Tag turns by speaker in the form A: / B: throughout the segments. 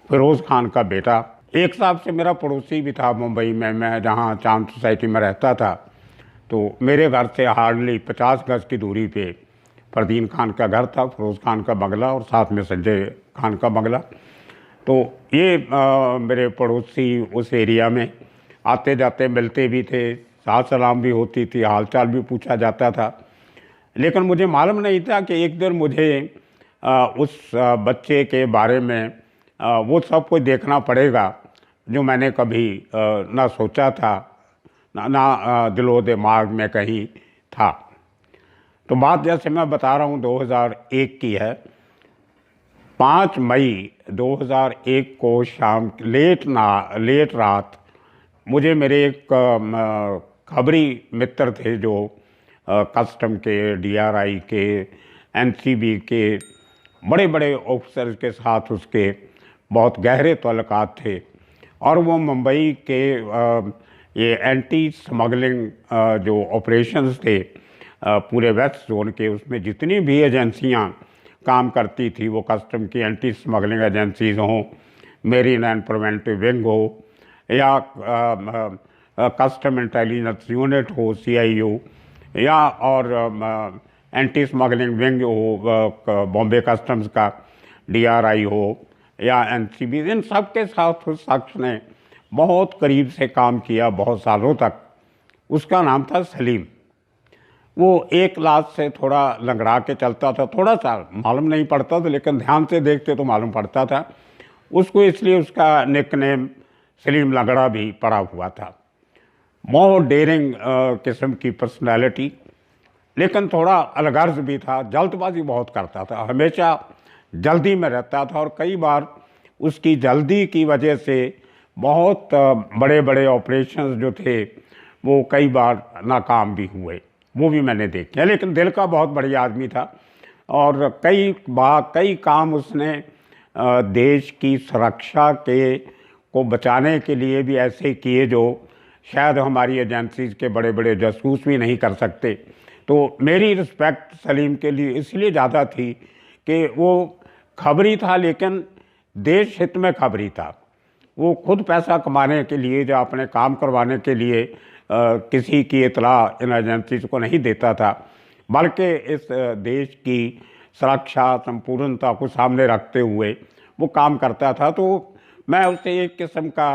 A: फिरोज़ खान का बेटा। एक साहब से मेरा पड़ोसी भी था मुंबई में, मैं जहाँ चांद सोसाइटी में रहता था, तो मेरे घर से हार्डली 50 गज की दूरी पे परदीन खान का घर था, फिरोज़ खान का बंगला और साथ में संजय खान का बंगला। तो ये मेरे पड़ोसी उस एरिया में आते जाते मिलते भी थे, साथ सलाम भी होती थी, हालचाल भी पूछा जाता था। लेकिन मुझे मालूम नहीं था कि एक दिन मुझे उस बच्चे के बारे में वो सब कुछ देखना पड़ेगा जो मैंने कभी ना सोचा था, ना दिलो दिमाग में कहीं था। तो बात जैसे मैं बता रहा हूँ 2001 की है। 5 मई 2001 को शाम लेट रात मुझे मेरे एक खबरी मित्र थे जो कस्टम के, डीआरआई के, एनसीबी के बड़े बड़े ऑफिसर्स के साथ उसके बहुत गहरे ताल्लुकात थे। और वो मुंबई के ये एंटी स्मगलिंग जो ऑपरेशंस थे पूरे वेस्ट जोन के, उसमें जितनी भी एजेंसियां काम करती थी, वो कस्टम की एंटी स्मगलिंग एजेंसीज हों, मेरीन एंड प्रिवेंटिव विंग हो, या कस्टम इंटेलिजेंस यूनिट हो, सीआईयू, या और एंटी स्मगलिंग विंग हो बॉम्बे कस्टम्स का, डीआरआई हो, या एनसीबी, इन सब के साथ उस शख्स ने बहुत करीब से काम किया बहुत सालों तक। उसका नाम था सलीम। वो एक लात से थोड़ा लंगड़ा के चलता था, थोड़ा सा मालूम नहीं पड़ता था, लेकिन ध्यान से देखते तो मालूम पड़ता था। उसको इसलिए उसका निकनेम सलीम लंगड़ा भी पड़ा हुआ था। बहुत डेयरिंग किस्म की पर्सनैलिटी, लेकिन थोड़ा अलगर्ज भी था, जल्दबाजी बहुत करता था, हमेशा जल्दी में रहता था, और कई बार उसकी जल्दी की वजह से बहुत बड़े बड़े ऑपरेशंस जो थे वो कई बार नाकाम भी हुए, वो भी मैंने देखे। लेकिन दिल का बहुत बढ़िया आदमी था, और कई काम उसने देश की सुरक्षा के को बचाने के लिए भी ऐसे किए जो शायद हमारी एजेंसीज के बड़े बड़े जासूस भी नहीं कर सकते। तो मेरी रिस्पेक्ट सलीम के लिए इसलिए ज़्यादा थी कि वो खबरी था, लेकिन देश हित में खबरी था। वो खुद पैसा कमाने के लिए या अपने काम करवाने के लिए किसी की इतला इन एजेंसीज को नहीं देता था, बल्कि इस देश की सुरक्षा संपूर्णता को सामने रखते हुए वो काम करता था। तो मैं उसे एक किस्म का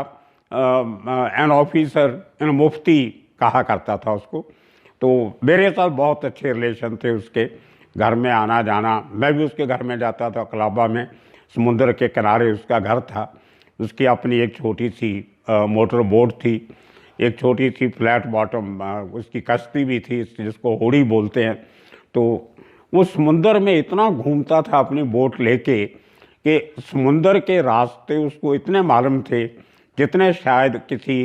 A: एन ऑफिसर इन मुफ्ती कहा करता था उसको। तो मेरे साथ बहुत अच्छे रिलेशन थे उसके, घर में आना जाना, मैं भी उसके घर में जाता था। कलाबा में समुद्र के किनारे उसका घर था। उसकी अपनी एक छोटी सी मोटर बोट थी, एक छोटी सी फ्लैट बॉटम उसकी कश्ती भी थी जिसको होड़ी बोलते हैं। तो वो समुंदर में इतना घूमता था अपनी बोट लेके कि समुंदर के रास्ते उसको इतने मालूम थे जितने शायद किसी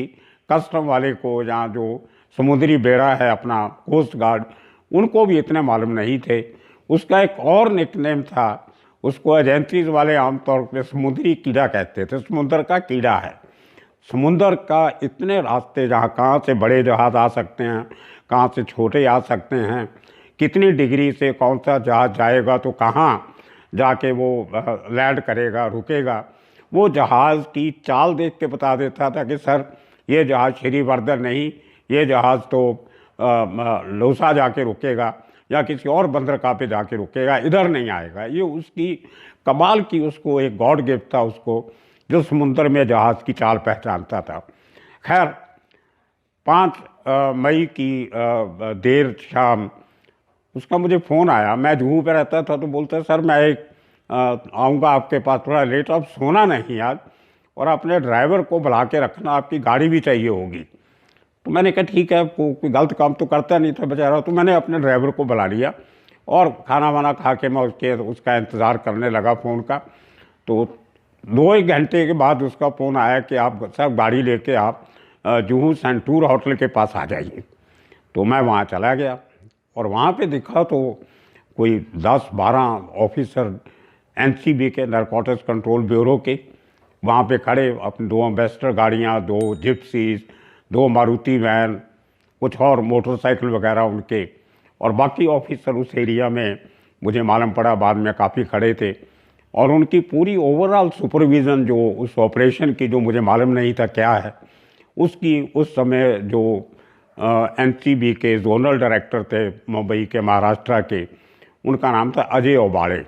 A: कस्टम वाले को, या जो समुद्री बेड़ा है अपना कोस्ट गार्ड, उनको भी इतने मालूम नहीं थे। उसका एक और निकनेम था, उसको एजेंसीज वाले आमतौर पर समुद्री कीड़ा कहते थे। समुद्र का कीड़ा है। समुंदर का इतने रास्ते, जहाँ कहाँ से बड़े जहाज़ आ सकते हैं, कहाँ से छोटे आ सकते हैं, कितनी डिग्री से कौन सा जहाज़ जाएगा तो कहाँ जाके वो लैंड करेगा, रुकेगा, वो जहाज़ की चाल देख के बता देता था कि सर ये जहाज़ श्रीवर्धन नहीं, ये जहाज़ तो लौसा जाके रुकेगा या किसी और बंदरगाह पे जाके रुकेगा, इधर नहीं आएगा। ये उसकी कमाल की, उसको एक गॉड गिफ्ट था उसको, जो समुंदर में जहाज़ की चाल पहचानता था। खैर 5 मई की देर शाम उसका मुझे फ़ोन आया। मैं जुहू पे रहता था, तो बोलता सर मैं आऊँगा आपके पास थोड़ा लेट, अब सोना नहीं आज, और अपने ड्राइवर को बुला के रखना, आपकी गाड़ी भी चाहिए होगी। तो मैंने कहा ठीक है, कोई गलत काम तो करता नहीं था बेचारा। तो मैंने अपने ड्राइवर को बुला लिया और खाना वाना खा के मैं उसका इंतज़ार करने लगा फ़ोन का। तो 2 घंटे के बाद उसका फ़ोन आया कि आप सर गाड़ी लेके आप जुहू सेंटूर होटल के पास आ जाइए। तो मैं वहाँ चला गया और वहाँ पे देखा तो कोई 10-12 ऑफिसर एनसीबी के, नारकोटिक्स कंट्रोल ब्यूरो के, वहाँ पे खड़े, अपनी 2 एम्बेसडर गाड़ियाँ, 2 जिप्सीज, 2 मारुति वैन, कुछ और मोटरसाइकिल वगैरह उनके, और बाकी ऑफिसर उस एरिया में मुझे मालूम पड़ा बाद में काफ़ी खड़े थे। और उनकी पूरी ओवरऑल सुपरविज़न जो उस ऑपरेशन की, जो मुझे मालूम नहीं था क्या है, उसकी उस समय जो एनसीबी के जोनल डायरेक्टर थे मुंबई के, महाराष्ट्र के, उनका नाम था अजय ओबाड़े।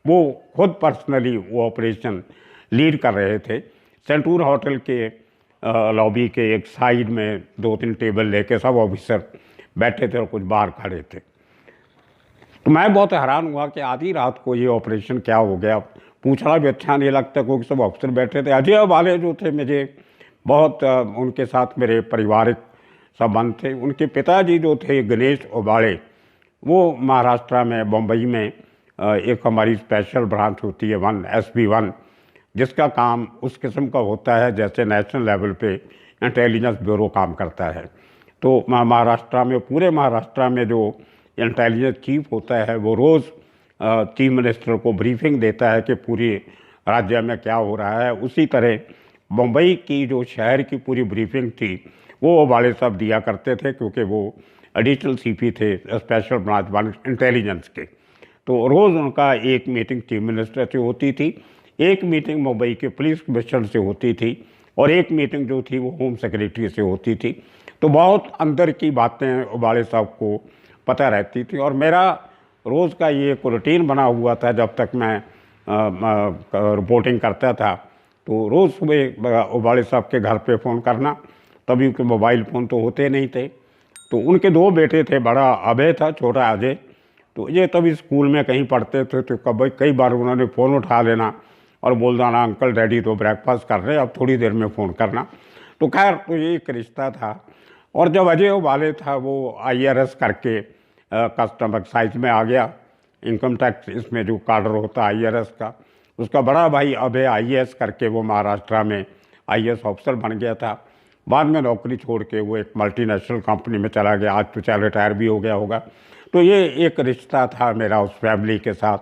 A: वो खुद पर्सनली वो ऑपरेशन लीड कर रहे थे। सेंटूर होटल के लॉबी के एक साइड में 2-3 टेबल लेके सब ऑफिसर बैठे थे और कुछ बाहर खड़े थे। तो मैं बहुत हैरान हुआ कि आधी रात को ये ऑपरेशन क्या हो गया। पूछना भी अच्छा नहीं लगता क्योंकि सब अफसर बैठे थे। अजय वाले जो थे, मुझे बहुत उनके साथ मेरे पारिवारिक संबंध थे। उनके पिताजी जो थे गणेश ओबाड़े, वो महाराष्ट्र में बम्बई में एक हमारी स्पेशल ब्रांच होती है 1 SB1, जिसका काम उस किस्म का होता है जैसे नेशनल लेवल पे इंटेलिजेंस ब्यूरो काम करता है। तो महाराष्ट्र में, पूरे महाराष्ट्र में जो इंटेलिजेंस चीफ होता है वो रोज़ चीफ मिनिस्टर को ब्रीफिंग देता है कि पूरी राज्य में क्या हो रहा है। उसी तरह मुंबई की जो शहर की पूरी ब्रीफिंग थी वो ओबाड़े साहब दिया करते थे, क्योंकि वो एडिशनल CP थे स्पेशल ब्रांच 1 इंटेलिजेंस के। तो रोज़ उनका एक मीटिंग चीफ मिनिस्टर से होती थी, एक मीटिंग मुंबई के पुलिस कमिश्नर से होती थी, और एक मीटिंग जो थी वो होम सेक्रेटरी से होती थी। तो बहुत अंदर की बातें ओबाड़े साहब को पता रहती थी। और मेरा रोज़ का ये एक रूटीन बना हुआ था, जब तक मैं रिपोर्टिंग करता था, तो रोज़ सुबह ओबाड़े साहब के घर पे फ़ोन करना। तभी के मोबाइल फ़ोन तो होते नहीं थे। तो उनके 2 बेटे थे, बड़ा अभय था, छोटा अजय। तो ये तभी स्कूल में कहीं पढ़ते थे, तो कई बार उन्होंने फ़ोन उठा लेना और बोल देना, अंकल डैडी तो ब्रेकफास्ट कर रहे हैं, अब थोड़ी देर में फ़ोन करना। तो खैर, तो ये एक रिश्ता था। और जब अजय ओबाड़े था वो IRS करके कस्टम एक्साइज में आ गया, इनकम टैक्स इसमें जो काडर होता है IRS का, उसका बड़ा भाई अभय IAS करके वो महाराष्ट्र में IAS ऑफिसर बन गया था। बाद में नौकरी छोड़ के वो एक मल्टीनेशनल कंपनी में चला गया, आज तो चाहे रिटायर भी हो गया होगा। तो ये एक रिश्ता था मेरा उस फैमिली के साथ।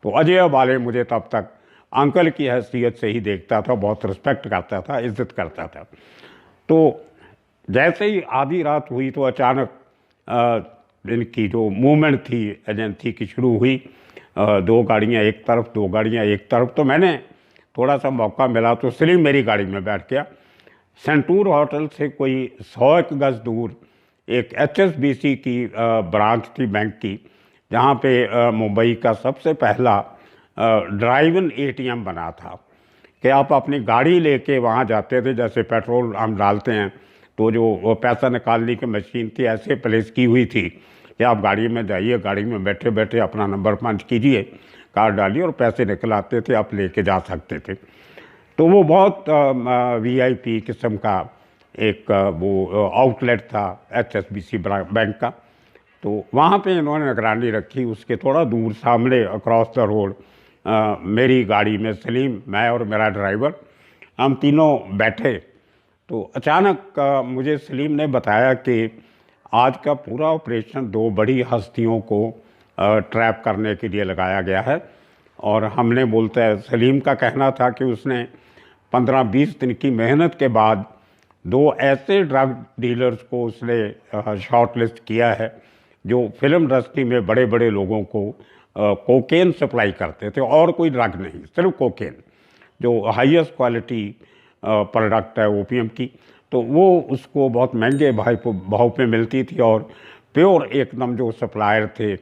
A: तो अजय ओबाड़े मुझे तब तक अंकल की हैसियत से ही देखता था, बहुत रिस्पेक्ट करता था, इज्जत करता था। तो जैसे ही आधी रात हुई तो अचानक इनकी जो मूवमेंट थी एजेंसी की शुरू हुई। 2 गाड़ियाँ एक तरफ, 2 गाड़ियाँ एक तरफ। तो मैंने थोड़ा सा मौका मिला तो सलीम मेरी गाड़ी में बैठ गया। सेंटूर होटल से कोई 100 गज दूर एक HSBC की ब्रांच थी बैंक की, जहाँ पे मुंबई का सबसे पहला ड्राइव इन ATM बना था कि आप अपनी गाड़ी लेके वहाँ जाते थे। जैसे पेट्रोल हम डालते हैं तो जो वो पैसा निकालने की मशीन थी ऐसे प्लेस की हुई थी कि आप गाड़ी में जाइए, गाड़ी में बैठे बैठे अपना नंबर पंच कीजिए, कार्ड डालिए और पैसे निकल आते थे, आप लेके जा सकते थे। तो वो बहुत VIP किस्म का एक वो आउटलेट था HSBC बैंक का। तो वहाँ पे इन्होंने निगरानी रखी। उसके थोड़ा दूर सामने अक्रॉस द रोड मेरी गाड़ी में सलीम, मैं और मेरा ड्राइवर, हम तीनों बैठे। तो अचानक मुझे सलीम ने बताया कि आज का पूरा ऑपरेशन 2 बड़ी हस्तियों को ट्रैप करने के लिए लगाया गया है। और हमने, बोलता है सलीम का कहना था कि उसने 15-20 दिन की मेहनत के बाद 2 ऐसे ड्रग डीलर्स को उसने शॉर्ट लिस्ट किया है जो फिल्म इंडस्ट्री में बड़े बड़े लोगों को कोकेन सप्लाई करते थे, और कोई ड्रग नहीं, सिर्फ कोकेन, जो हाईएस्ट क्वालिटी प्रोडक्ट है ओपीएम की। तो वो उसको बहुत महंगे भाव पे मिलती थी। और प्योर एकदम जो सप्लायर थे,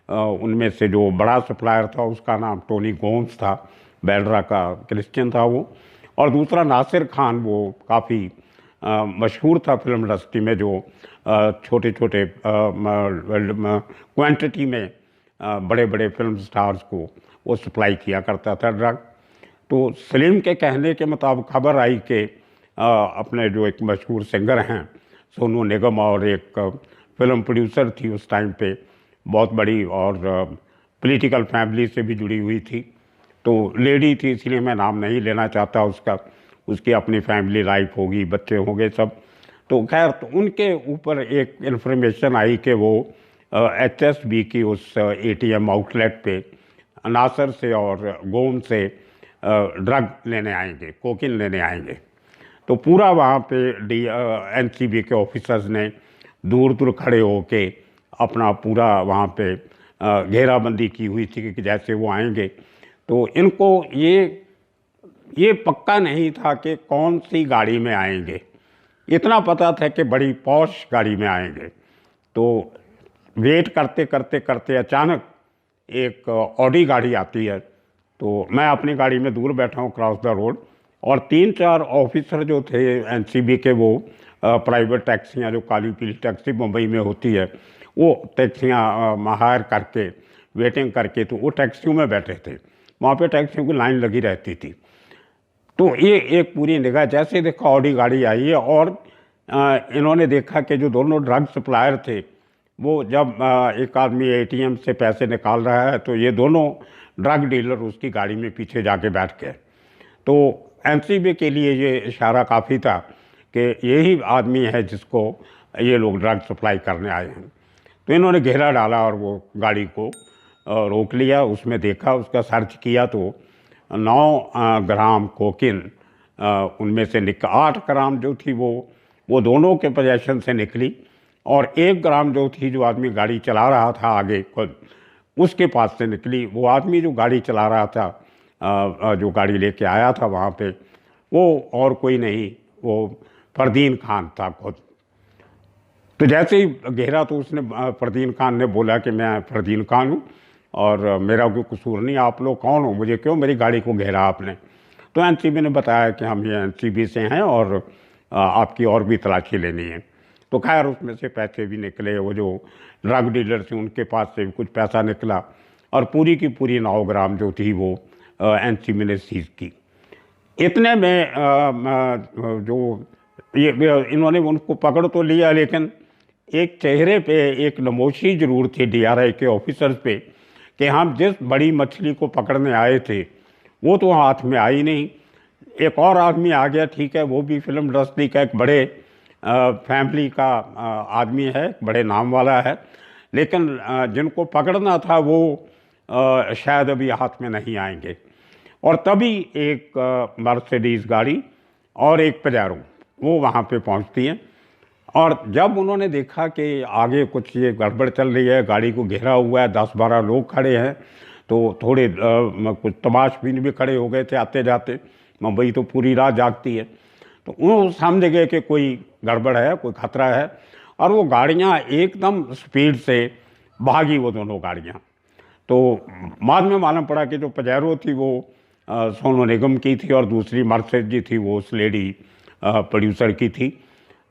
A: उनमें से जो बड़ा सप्लायर था उसका नाम टोनी गोम्स था, बैड्रा का क्रिश्चियन था वो। और दूसरा नासिर खान, वो काफ़ी मशहूर था फिल्म इंडस्ट्री में, जो छोटे छोटे क्वांटिटी में बड़े बड़े फिल्म स्टार्स को वो सप्लाई किया करता था ड्रग। तो सलीम के कहने के मुताबिक खबर आई कि अपने जो एक मशहूर सिंगर हैं सोनू निगम, और एक फिल्म प्रोड्यूसर थी उस टाइम पे बहुत बड़ी, और पॉलिटिकल फैमिली से भी जुड़ी हुई थी। तो लेडी थी, इसलिए मैं नाम नहीं लेना चाहता उसका, उसकी अपनी फैमिली लाइफ होगी, बच्चे होंगे सब। तो खैर, तो उनके ऊपर एक इन्फॉर्मेशन आई कि वो HSB की उस ATM आउटलेट पे नासर से और गोम से ड्रग लेने आएंगे, कोकीन लेने आएंगे। तो पूरा वहाँ पे NCB के ऑफिसर्स ने दूर दूर खड़े होके अपना पूरा वहाँ पे घेराबंदी की हुई थी कि जैसे वो आएंगे तो इनको ये पक्का नहीं था कि कौन सी गाड़ी में आएंगे। इतना पता था कि बड़ी पॉश गाड़ी में आएंगे। तो वेट करते करते करते अचानक एक ऑडी गाड़ी आती है। तो मैं अपनी गाड़ी में दूर बैठा हूँ क्रॉस द रोड, और 3-4 ऑफिसर जो थे एनसीबी के, वो प्राइवेट टैक्सियाँ, जो काली पीली टैक्सी मुंबई में होती है, वो टैक्सियाँ हायर करके वेटिंग करके तो वो टैक्सियों में बैठे थे। वहाँ पे टैक्सियों की लाइन लगी रहती थी। तो ये एक पूरी निगाह, जैसे देखा ऑडी गाड़ी आई है, और इन्होंने देखा कि जो दोनों ड्रग सप्लायर थे, वो जब एक आदमी एटीएम से पैसे निकाल रहा है तो ये दोनों ड्रग डीलर उसकी गाड़ी में पीछे जाके बैठ गए। तो एनसीबी के लिए ये इशारा काफ़ी था कि यही आदमी है जिसको ये लोग ड्रग सप्लाई करने आए हैं। तो इन्होंने घेरा डाला और वो गाड़ी को रोक लिया। उसमें देखा, उसका सर्च किया तो 9 ग्राम कोकीन उनमें से 8 ग्राम जो थी वो दोनों के पोजेशन से निकली, और 1 ग्राम जो थी, जो आदमी गाड़ी चला रहा था आगे खुद, उसके पास से निकली। वो आदमी जो गाड़ी चला रहा था, जो गाड़ी लेके आया था वहाँ पे, वो और कोई नहीं, वो फरदीन खान था खुद। तो जैसे ही घेरा तो उसने, फरदीन खान ने बोला कि मैं फरदीन खान हूँ और मेरा कोई कसूर नहीं, आप लोग कौन हो, मुझे क्यों मेरी गाड़ी को घेरा आपने। तो एनसीबी ने बताया कि हम ये एनसीबी से हैं और आपकी और भी तलाशी लेनी है। तो खैर उसमें से पैसे भी निकले, वो जो ड्रग डीलर थे उनके पास से भी कुछ पैसा निकला, और पूरी की पूरी 9 ग्राम जो थी वो एनसीबी ने सीज की। इतने में जो ये इन्होंने उनको पकड़ तो लिया, लेकिन एक चेहरे पे एक नमोशी जरूर थी डीआरआई के ऑफिसर्स पे कि हम जिस बड़ी मछली को पकड़ने आए थे वो तो हाथ में आई नहीं। एक और आदमी आ गया, ठीक है, वो भी फिल्म इंडस्ट्री का एक बड़े फैमिली का आदमी है, बड़े नाम वाला है, लेकिन जिनको पकड़ना था वो शायद अभी हाथ में नहीं आएंगे। और तभी एक मर्सिडीज़ गाड़ी और एक पजेरो वो वहाँ पे पहुँचती है, और जब उन्होंने देखा कि आगे कुछ ये गड़बड़ चल रही है, गाड़ी को घेरा हुआ है, 10-12 लोग खड़े हैं, तो थोड़े कुछ तमाशबीन भी खड़े हो गए थे आते जाते। मुंबई तो पूरी रात जागती है, तो वो समझ गए कि कोई गड़बड़ है, कोई खतरा है, और वो गाड़ियाँ एकदम स्पीड से भागी, वो दोनों गाड़ियाँ। तो बाद में मालूम पड़ा कि जो पजेरो थी वो सोनू निगम की थी, और दूसरी मर्सिडीज थी वो उस लेडी प्रोड्यूसर की थी।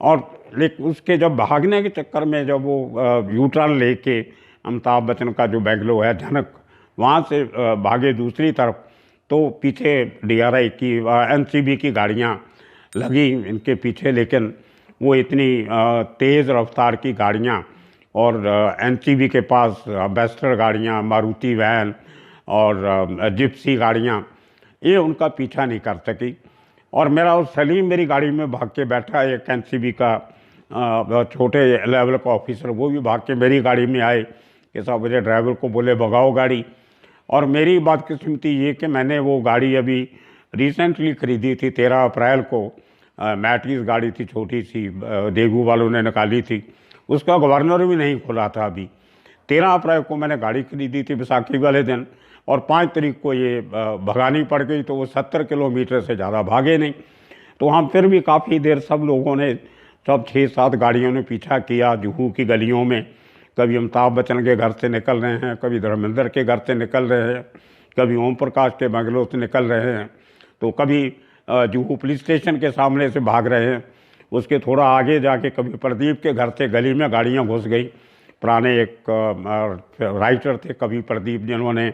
A: और लेकिन उसके जब भागने के चक्कर में जब वो यू टर्न लेके अमिताभ बच्चन का जो बेंगलो है झनक, वहाँ से भागे दूसरी तरफ, तो पीछे डीआरआई की एनसीबी की गाड़ियाँ लगी इनके पीछे, लेकिन वो इतनी तेज़ रफ्तार की गाड़ियाँ, और एनसीबी के पास बेस्टर गाड़ियाँ, मारुति वैन और जिप्सी गाड़ियाँ, ये उनका पीछा नहीं कर सकी। और मेरा उस सलीम मेरी गाड़ी में भाग के बैठा, एक एनसीबी का छोटे लेवल का ऑफिसर, वो भी भाग के मेरी गाड़ी में आए कि साहब मुझे ड्राइवर को बोले भगाओ गाड़ी। और मेरी बदकिस्मती ये कि मैंने वो गाड़ी अभी रिसेंटली ख़रीदी थी, 13 अप्रैल को। मैटिस गाड़ी थी, छोटी सी, देगू वालों ने निकाली थी, उसका गवर्नर भी नहीं खुला था अभी। 13 अप्रैल को मैंने गाड़ी खरीदी थी बैसाखी वाले दिन, और 5 तारीख को ये भगानी पड़ गई, तो वो 70 किलोमीटर से ज़्यादा भागे नहीं। तो हम फिर भी काफ़ी देर सब लोगों ने, सब 6-7 गाड़ियों ने पीछा किया जुहू की गलियों में। कभी अमिताभ बच्चन के घर से निकल रहे हैं, कभी धर्मेंद्र के घर से निकल रहे हैं, कभी ओम प्रकाश के बंगलों से निकल रहे हैं, तो कभी जुहू पुलिस स्टेशन के सामने से भाग रहे हैं। उसके थोड़ा आगे जाके कभी प्रदीप के घर से गली में गाड़ियाँ घुस गई। पुराने एक राइटर थे कवि प्रदीप, जिन्होंने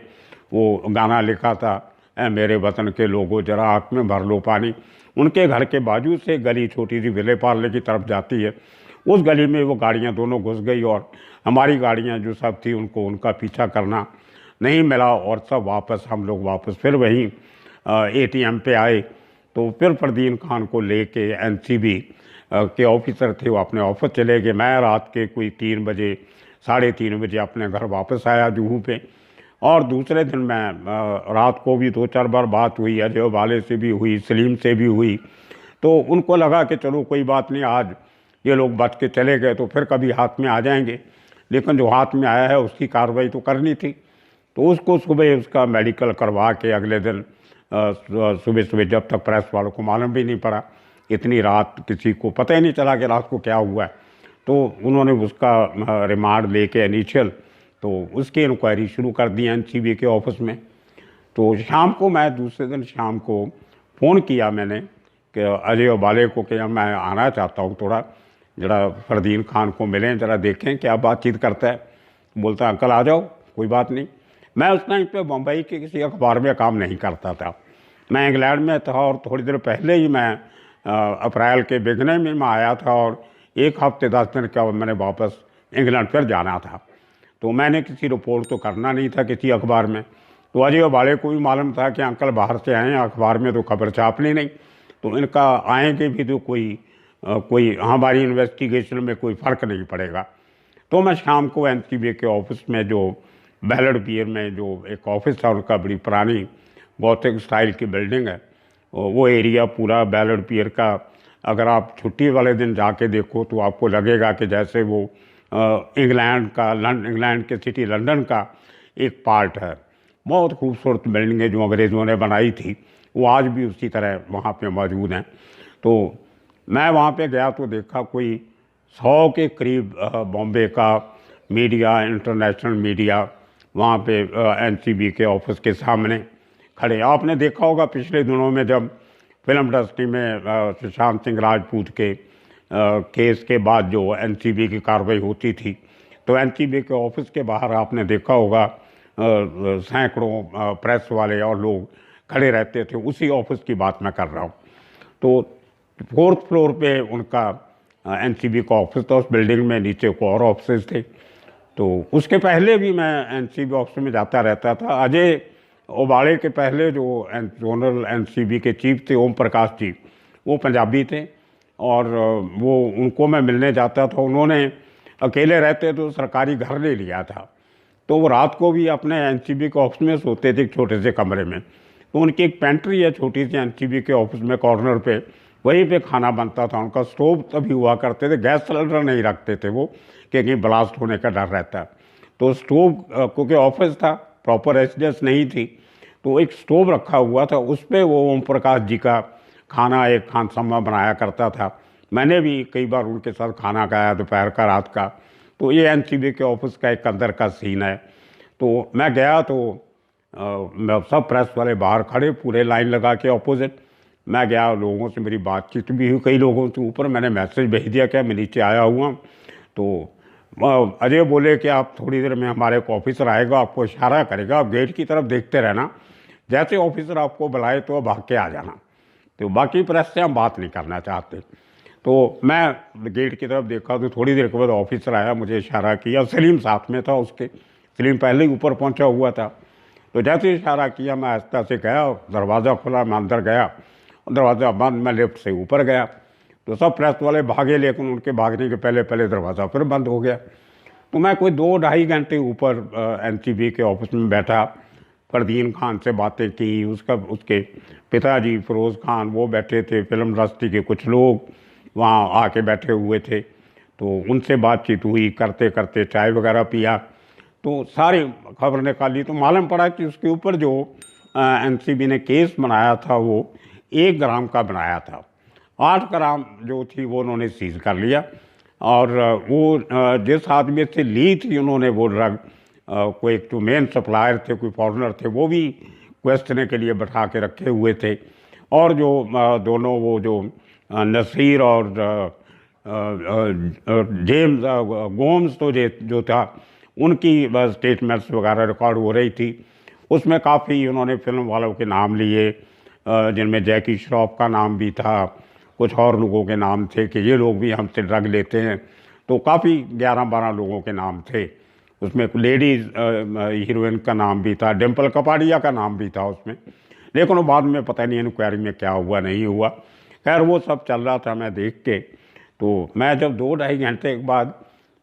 A: वो गाना लिखा था, ऐ मेरे वतन के लोगों जरा आँख में भर लो पानी, उनके घर के बाजू से गली छोटी सी विले पार्ले की तरफ जाती है, उस गली में वो गाड़ियाँ दोनों घुस गई, और हमारी गाड़ियाँ जो सब थी उनको उनका पीछा करना नहीं मिला, और सब वापस हम लोग वापस फिर वहीं एटीएम पे आए। तो फिर फरदीन खान को लेके एनसीबी के ऑफिसर थे, वो अपने ऑफिस चले गए। मैं रात के कोई 3 बजे 3:30 बजे अपने घर वापस आया जुहू पे। और दूसरे दिन मैं रात को भी 2-4 बार बात हुई, अजय वाले से भी हुई, सलीम से भी हुई। तो उनको लगा कि चलो कोई बात नहीं, आज ये लोग बच के चले गए तो फिर कभी हाथ में आ जाएंगे, लेकिन जो हाथ में आया है उसकी कार्रवाई तो करनी थी। तो उसको सुबह उसका मेडिकल करवा के अगले दिन सुबह सुबह, जब तक प्रेस वालों को मालूम भी नहीं पड़ा, इतनी रात किसी को पता ही नहीं चला कि रात को क्या हुआ है, तो उन्होंने उसका रिमांड लेके इनिशियल, तो उसकी इंक्वायरी शुरू कर दी एनसीबी के ऑफिस में। तो शाम को, मैं दूसरे दिन शाम को फ़ोन किया मैंने कि अजय वाले को कि मैं आना चाहता हूँ, थोड़ा जरा फरदीन खान को मिलें, ज़रा देखें क्या बातचीत करता है। बोलता अंकल आ जाओ, कोई बात नहीं। मैं उस टाइम पे बम्बई के किसी अखबार में काम नहीं करता था, मैं इंग्लैंड में था, और थोड़ी देर पहले ही मैं अप्रैल के बिगने में मैं आया था, और 1 हफ्ते 10 दिन का मैंने वापस इंग्लैंड फिर जाना था। तो मैंने किसी रिपोर्ट तो करना नहीं था किसी अखबार में। तो अजय वाले को भी मालूम था कि अंकल बाहर से आए हैं, अखबार में तो खबर छापनी नहीं, तो इनका आएंगे भी तो कोई हमारी इन्वेस्टिगेशन में कोई फ़र्क नहीं पड़ेगा। तो मैं शाम को एनसीबी के ऑफिस में, जो बैलर्ड पियर में जो एक ऑफिस था उनका, बड़ी पुरानी गॉथिक स्टाइल की बिल्डिंग है, वो एरिया पूरा बैलर्ड पियर का, अगर आप छुट्टी वाले दिन जाके देखो तो आपको लगेगा कि जैसे वो इंग्लैंड के सिटी लंदन का एक पार्ट है। बहुत खूबसूरत बिल्डिंग है जो अंग्रेज़ों ने बनाई थी, वो आज भी उसी तरह वहाँ पे मौजूद हैं। तो मैं वहाँ पे गया तो देखा कोई 100 के करीब बॉम्बे का मीडिया, इंटरनेशनल मीडिया वहाँ पे एनसीबी के ऑफिस के सामने खड़े। आपने देखा होगा पिछले दिनों में जब फिल्म इंडस्ट्री में सुशांत सिंह राजपूत के केस के बाद जो एनसीबी की कार्रवाई होती थी, तो एनसीबी के ऑफिस के बाहर आपने देखा होगा सैकड़ों प्रेस वाले और लोग खड़े रहते थे। उसी ऑफिस की बात मैं कर रहा हूँ। तो 4th फ्लोर पे उनका एनसीबी का ऑफिस था, उस बिल्डिंग में नीचे को और ऑफिस थे। तो उसके पहले भी मैं एनसीबी ऑफिस में जाता रहता था। अजय ओबाड़े के पहले जो जोनल एनसीबी के चीफ थे, ओम प्रकाश जी, वो पंजाबी थे, और वो उनको मैं मिलने जाता था। उन्होंने अकेले रहते तो सरकारी घर ले लिया था, तो वो रात को भी अपने एनसीबी के ऑफिस में सोते थे, एक छोटे से कमरे में। तो उनकी एक पेंट्री है छोटी सी एनसीबी के ऑफिस में कॉर्नर पे, वहीं पे खाना बनता था उनका। स्टोव तभी हुआ करते थे, गैस सिलेंडर नहीं रखते थे वो, कि कहीं ब्लास्ट होने का डर रहता है। तो स्टोव, क्योंकि ऑफिस था, प्रॉपर रेसिडेंस नहीं थी, तो एक स्टोव रखा हुआ था, उस पर वो ओम प्रकाश जी का खाना एक खानसमा बनाया करता था। मैंने भी कई बार उनके साथ खाना खाया, दोपहर का, रात का। तो ये एनसीबी के ऑफिस का एक अंदर का सीन है। तो मैं गया तो सब प्रेस वाले बाहर खड़े, पूरे लाइन लगा के अपोजिट। मैं गया, लोगों से मेरी बातचीत भी हुई कई लोगों से। ऊपर मैंने मैसेज भेज दिया कि मैं नीचे आया हुआ। तो अजय बोले कि आप थोड़ी देर में हमारे एक ऑफिसर आएगा, आपको इशारा करेगा, आप गेट की तरफ देखते रहना, जैसे ऑफिसर आपको बुलाए तो भाग के आ जाना। तो बाकी प्रेस से हम बात नहीं करना चाहते। तो मैं गेट की तरफ देखा तो थोड़ी देर के बाद ऑफिसर आया, मुझे इशारा किया। सलीम साथ में था उसके, सलीम पहले ही ऊपर पहुंचा हुआ था। तो जैसे इशारा किया, मैं आस्ता से गया, दरवाज़ा खुला, मैं अंदर गया, दरवाज़ा बंद, मैं लिफ्ट से ऊपर गया। तो सब प्रेस वाले भागे, लेकिन उनके भागने के पहले पहले दरवाज़ा फिर बंद हो गया। तो मैं कोई 2-2.5 घंटे ऊपर एनसीबी के ऑफिस में बैठा, फरदीन खान से बातें की। उसके पिताजी फिरोज़ खान वो बैठे थे, फिल्म इंडस्ट्री के कुछ लोग वहाँ आके बैठे हुए थे, तो उनसे बातचीत हुई। करते करते चाय वगैरह पिया, तो सारी खबर निकाली। तो मालूम पड़ा कि उसके ऊपर जो एनसीबी ने केस बनाया था वो 1 ग्राम का बनाया था। 8 ग्राम जो थी वो उन्होंने सीज कर लिया, और वो जिस आदमी से ली थी उन्होंने वो ड्रग, कोई जो मेन सप्लायर थे, कोई फॉरेनर थे, वो भी क्वेश्चन के लिए बैठा के रखे हुए थे। और जो दोनों वो जो नसीर और जेम्स गोम्स तो जो था, उनकी स्टेटमेंट्स वगैरह रिकॉर्ड हो रही थी। उसमें काफ़ी उन्होंने फिल्म वालों के नाम लिए, जिनमें जैकी श्रॉफ का नाम भी था, कुछ और लोगों के नाम थे कि ये लोग भी हमसे ड्रग लेते हैं। तो काफ़ी 11-12 लोगों के नाम थे। उसमें लेडीज़ हीरोइन का नाम भी था, डिम्पल कपाड़िया का नाम भी था उसमें। लेकिन वो बाद में पता नहीं इंक्वायरी में क्या हुआ नहीं हुआ। खैर वो सब चल रहा था, मैं देख के। तो मैं जब 2-2.5 घंटे के बाद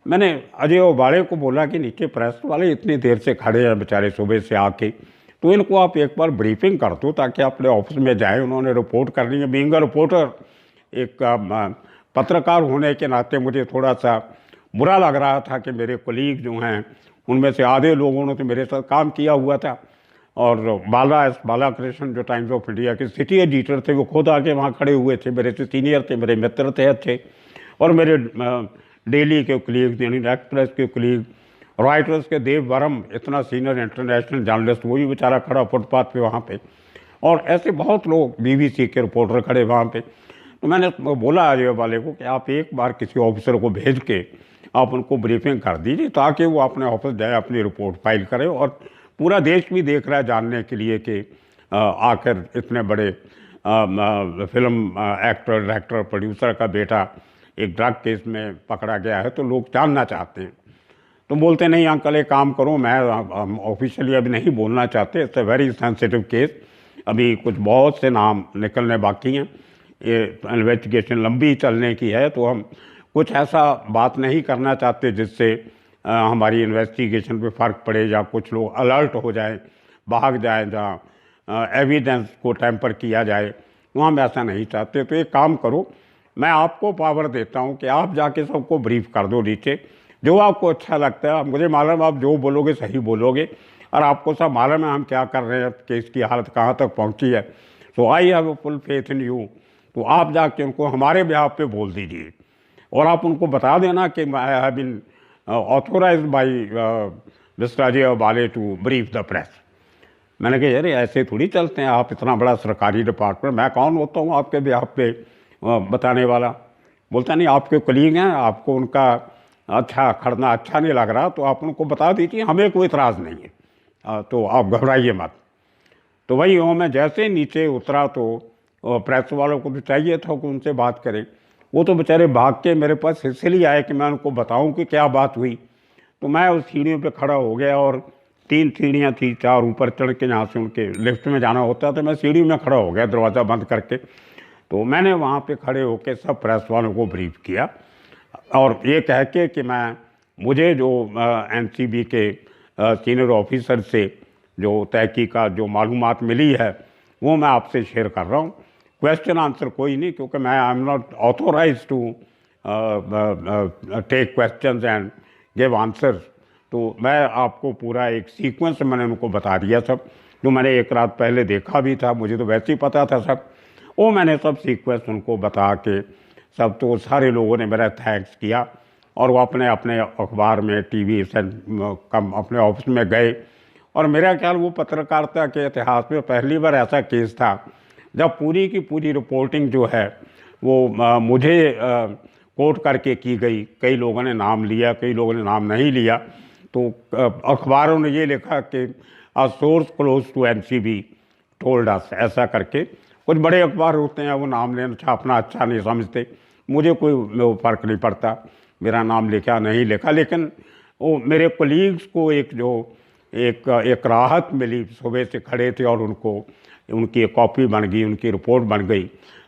A: मैंने अजय ओबाड़े को बोला कि नीचे प्रेस वाले इतनी देर से खड़े हैं बेचारे सुबह से आके, तो इनको आप एक बार ब्रीफिंग कर दो ताकि अपने ऑफिस में जाए, उन्होंने रिपोर्ट करनी है। बीइंग अ रिपोर्टर, एक पत्रकार होने के नाते मुझे थोड़ा सा बुरा लग रहा था कि मेरे कोलीग जो हैं उनमें से आधे लोगों ने तो मेरे साथ काम किया हुआ था। और बालाकृष्ण जो टाइम्स ऑफ इंडिया के सिटी एडिटर थे, वो खुद आके वहाँ खड़े हुए थे, मेरे से सीनियर थे, मेरे मित्र थे अच्छे। और मेरे डेली के कुलीग, यानी एक्सप्रेस के कुलीग, रॉयटर्स के देव बरम, इतना सीनियर इंटरनेशनल जर्नलिस्ट, वो भी बेचारा खड़ा फुटपाथ पे वहाँ पे। और ऐसे बहुत लोग, BBC के रिपोर्टर खड़े वहाँ पे। तो मैंने बोला अजय वाले को कि आप एक बार किसी ऑफिसर को भेज के आप उनको ब्रीफिंग कर दीजिए, ताकि वो अपने ऑफिस जाए, अपनी रिपोर्ट फाइल करे। और पूरा देश भी देख रहा है जानने के लिए कि आखिर इतने बड़े फिल्म एक्टर, डायरेक्टर, प्रोड्यूसर का बेटा एक ड्रग केस में पकड़ा गया है, तो लोग जानना चाहते हैं। तो बोलते नहीं अंकल, एक काम करो, मैं ऑफिशियली अभी नहीं बोलना चाहते, it's a very sensitive case, अभी कुछ बहुत से नाम निकलने बाकी हैं, ये इन्वेस्टिगेशन लंबी चलने की है, तो हम कुछ ऐसा बात नहीं करना चाहते जिससे हमारी इन्वेस्टिगेशन पे फ़र्क पड़े, या कुछ लोग अलर्ट हो जाए, भाग जाए, जहाँ एविडेंस को टैम्पर किया जाए, वहाँ हम ऐसा नहीं चाहते। तो एक काम करो, मैं आपको पावर देता हूँ कि आप जाके सबको ब्रीफ कर दो नीचे, जो आपको अच्छा लगता है। मुझे मालूम आप जो बोलोगे सही बोलोगे, और आपको सब मालूम है हम क्या कर रहे हैं, केस की हालत कहाँ तक पहुँची है। So I have a full faith in you. तो आप जाके उनको हमारे बिहाफ पे बोल दीजिए, और आप उनको बता देना कि I have been authorised by mister Ajay वाले टू ब्रीफ द प्रेस। मैंने कहा अरे ऐसे थोड़ी चलते हैं, आप इतना बड़ा सरकारी डिपार्टमेंट, मैं कौन होता हूँ आपके बिहाफ पे बताने वाला। बोलता नहीं, आपके कलीग हैं, आपको उनका अच्छा खड़ना अच्छा नहीं लग रहा, तो आप उनको बता दीजिए, हमें कोई इतराज़ नहीं है, तो आप घबराइए मत। तो वही हो, मैं जैसे नीचे उतरा तो प्रेस वालों को भी चाहिए था कि उनसे बात करें। वो तो बेचारे भाग के मेरे पास इसलिए आए कि मैं उनको बताऊं कि क्या बात हुई। तो मैं उस सीढ़ियों पे खड़ा हो गया, और 3 सीढ़ियाँ थी, 4 ऊपर चढ़ के जहाँ से उनके लिफ्ट में जाना होता था, मैं सीढ़ी में खड़ा हो गया दरवाज़ा बंद करके। तो मैंने वहाँ पे खड़े होकर सब प्रेस वालों को ब्रीफ किया, और ये कह के कि मुझे जो NCB के सीनियर ऑफिसर से जो तहकीकात, जो मालूमात मिली है, वो मैं आपसे शेयर कर रहा हूँ। क्वेश्चन आंसर कोई नहीं, क्योंकि मैं I am not authorise to take questions and give answers. तो मैं आपको पूरा एक सीक्वेंस मैंने उनको बता दिया सब, जो मैंने एक रात पहले देखा भी था, मुझे तो वैसे ही पता था सब, वो मैंने सब सीक्वेंस उनको बता के सब। तो सारे लोगों ने मेरा थैंक्स किया, और वो अपने अपने अखबार में, TV से कम अपने ऑफिस में गए। और मेरा ख्याल वो पत्रकारिता के इतिहास में पहली बार ऐसा केस था जब पूरी की पूरी रिपोर्टिंग जो है वो मुझे कोट करके की गई। कई लोगों ने नाम लिया, कई लोगों ने नाम नहीं लिया। तो अखबारों ने ये लिखा कि a source close to NCB told us, ऐसा करके। कुछ बड़े अखबार होते हैं वो नाम लेना छापना अच्छा नहीं समझते, मुझे कोई फ़र्क नहीं पड़ता मेरा नाम लिखा नहीं लिखा। लेकिन वो मेरे कोलीग्स को एक राहत मिली, सुबह से खड़े थे और उनकी एक कॉपी बन गई, उनकी रिपोर्ट बन गई।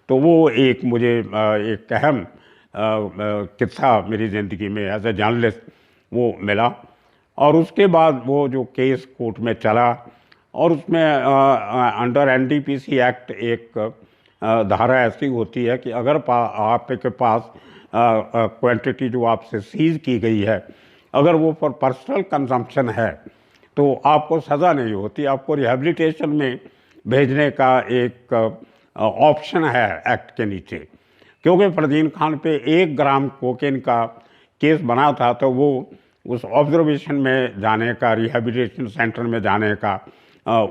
A: तो वो एक मुझे एक अहम किस्सा मेरी ज़िंदगी में एज ए जर्नलिस्ट वो मिला। और उसके बाद वो जो केस कोर्ट में चला, और उसमें अंडर NDPC एक्ट एक धारा ऐसी होती है कि अगर आपके पास क्वांटिटी जो आपसे सीज की गई है, अगर वो फॉर पर्सनल कंजम्पशन है, तो आपको सज़ा नहीं होती, आपको रिहेबिलिटेशन में भेजने का एक ऑप्शन है एक्ट के नीचे। क्योंकि फरदीन खान पे 1 ग्राम कोकेन का केस बना था, तो वो उस ऑब्जर्वेशन में जाने का, रिहेबिलिटेशन सेंटर में जाने का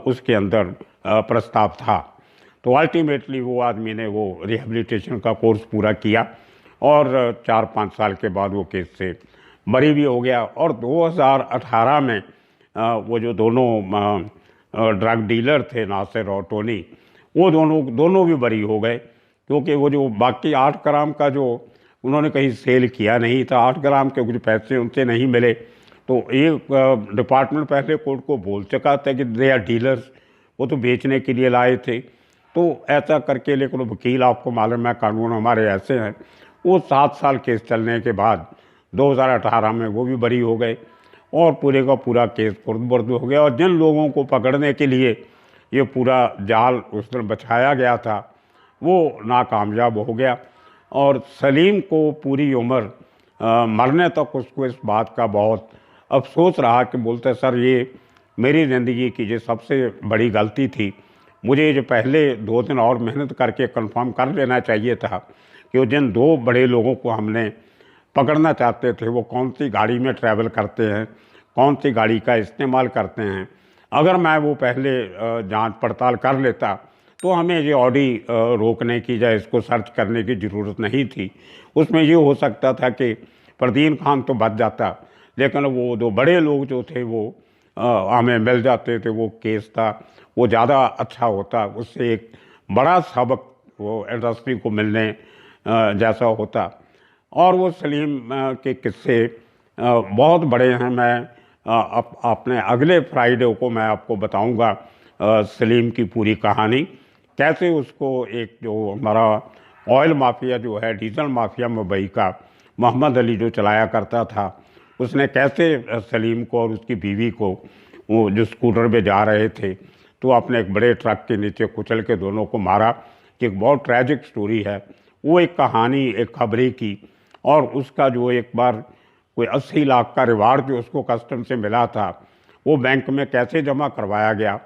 A: उसके अंदर प्रस्ताव था। तो अल्टीमेटली वो आदमी ने वो रिहेबिलिटेशन का कोर्स पूरा किया, और 4-5 साल के बाद वो केस से बरी भी हो गया। और 2018 में वो जो दोनों ड्रग डीलर थे, नासिर और टोनी, वो दोनों भी बरी हो गए, क्योंकि वो जो बाकी 8 ग्राम का जो उन्होंने कहीं सेल किया नहीं था, 8 ग्राम के कुछ पैसे उनसे नहीं मिले। तो एक डिपार्टमेंट पहले कोर्ट को बोल चुका था कि दे आर डीलर्स, वो तो बेचने के लिए लाए थे। तो ऐसा करके, लेकिन वकील आपको मालूम है कानून हमारे ऐसे हैं, वो 7 साल केस चलने के बाद 2018 में वो भी बरी हो गए, और पूरे का पूरा केस खुर्द-बुर्द हो गया। और जिन लोगों को पकड़ने के लिए ये पूरा जाल उस दिन बिछाया गया था, वो नाकामयाब हो गया। और सलीम को पूरी उम्र मरने तक उसको इस बात का बहुत अफसोस रहा कि बोलते सर ये मेरी ज़िंदगी की ये सबसे बड़ी गलती थी, मुझे जो पहले 2 दिन और मेहनत करके कंफर्म कर लेना चाहिए था कि वो जिन 2 बड़े लोगों को हमने पकड़ना चाहते थे वो कौन सी गाड़ी में ट्रैवल करते हैं, कौन सी गाड़ी का इस्तेमाल करते हैं। अगर मैं वो पहले जांच पड़ताल कर लेता तो हमें ये ऑडी रोकने की या इसको सर्च करने की ज़रूरत नहीं थी। उसमें ये हो सकता था कि परदीन खान तो बच जाता, लेकिन वो 2 बड़े लोग जो थे वो हमें मिल जाते थे। वो केस था वो ज़्यादा अच्छा होता, उससे एक बड़ा सबक वो इंडस्ट्री को मिलने जैसा होता। और वो सलीम के किस्से बहुत बड़े हैं। मैं अपने अगले फ्राइडे को मैं आपको बताऊंगा सलीम की पूरी कहानी, कैसे उसको एक जो हमारा ऑयल माफिया जो है, डीजल माफिया मुंबई का मोहम्मद अली जो चलाया करता था, उसने कैसे सलीम को और उसकी बीवी को वो जो स्कूटर पे जा रहे थे तो अपने एक बड़े ट्रक के नीचे कुचल के दोनों को मारा, कि एक बहुत ट्रैजिक स्टोरी है। वो एक कहानी एक खबरी की, और उसका जो एक बार कोई 80 लाख का रिवार्ड जो उसको कस्टम से मिला था वो बैंक में कैसे जमा करवाया गया।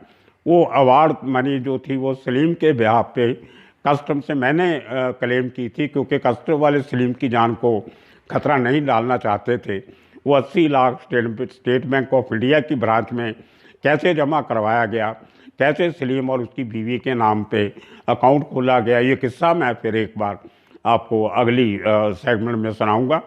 A: वो अवार्ड मनी जो थी वो सलीम के ब्याह पे कस्टम से मैंने क्लेम की थी, क्योंकि कस्टम वाले सलीम की जान को खतरा नहीं डालना चाहते थे। वो 80 lakh state bank of India की ब्रांच में कैसे जमा करवाया गया, कैसे सलीम और उसकी बीवी के नाम पे अकाउंट खोला गया, ये किस्सा मैं फिर एक बार आपको अगली सेगमेंट में सुनाऊंगा।